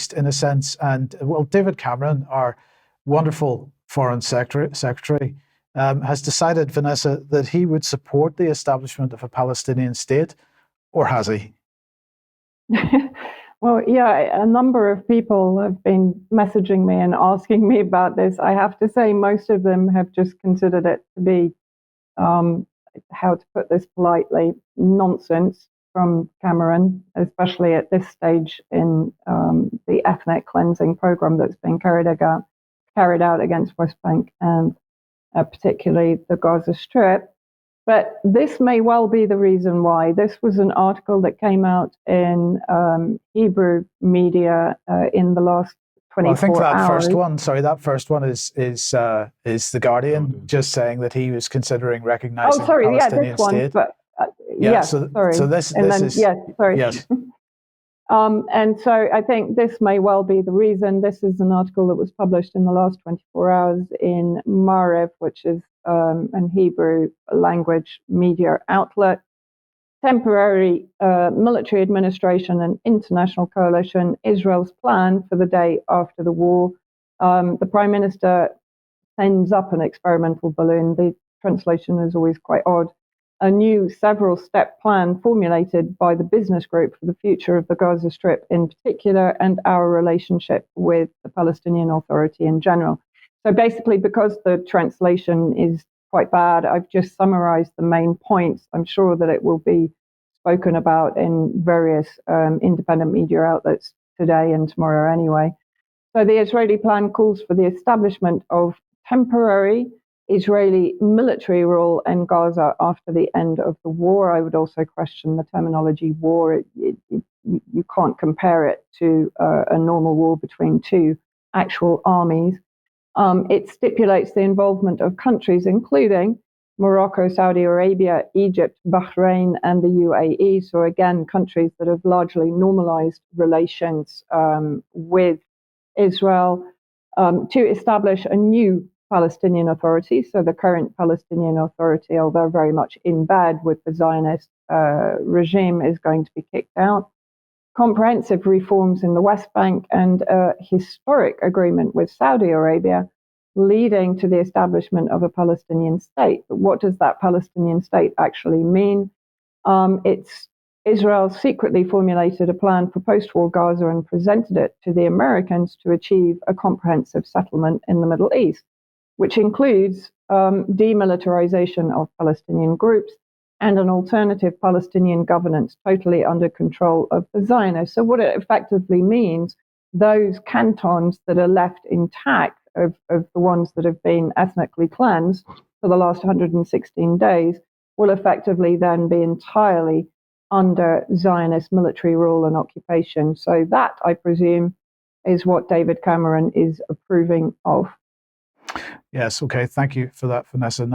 East in a sense. And well, David Cameron, our wonderful foreign secretary, has decided, Vanessa, that he would support the establishment of a Palestinian state, or has he? Well, yeah, a number of people have been messaging me and asking me about this. I have to say, most of them have just considered it to be, how to put this politely, nonsense from Cameron, especially at this stage in the ethnic cleansing program that's been carried out against West Bank and particularly the Gaza Strip. But this may well be the reason why. This was an article that came out in Hebrew media in the last 24 hours. I think that first one is The Guardian, just saying that he was considering recognizing the Palestinian state. But, So this is... Yes. And so I think this may well be the reason. This is an article that was published in the last 24 hours in Maariv, which is an Hebrew language media outlet. Temporary military administration and international coalition, Israel's plan for the day after the war. The Prime Minister sends up an experimental balloon. The translation is always quite odd. A new several-step plan formulated by the business group for the future of the Gaza Strip in particular and our relationship with the Palestinian Authority in general. So basically, because the translation is quite bad, I've just summarized the main points. I'm sure that it will be spoken about in various independent media outlets today and tomorrow anyway. So the Israeli plan calls for the establishment of temporary Israeli military rule in Gaza after the end of the war. I would also question the terminology war. You can't compare it to a normal war between two actual armies. It stipulates the involvement of countries including Morocco, Saudi Arabia, Egypt, Bahrain, and the UAE. So again, countries that have largely normalized relations with Israel to establish a new Palestinian Authority. So the current Palestinian Authority, although very much in bed with the Zionist regime, is going to be kicked out. Comprehensive reforms in the West Bank and a historic agreement with Saudi Arabia leading to the establishment of a Palestinian state. But what does that Palestinian state actually mean? Israel secretly formulated a plan for post-war Gaza and presented it to the Americans to achieve a comprehensive settlement in the Middle East, which includes demilitarization of Palestinian groups and an alternative Palestinian governance totally under control of the Zionists. So what it effectively means, those cantons that are left intact of the ones that have been ethnically cleansed for the last 116 days will effectively then be entirely under Zionist military rule and occupation. So that, I presume, is what David Cameron is approving of. Yes, okay, thank you for that, Vanessa.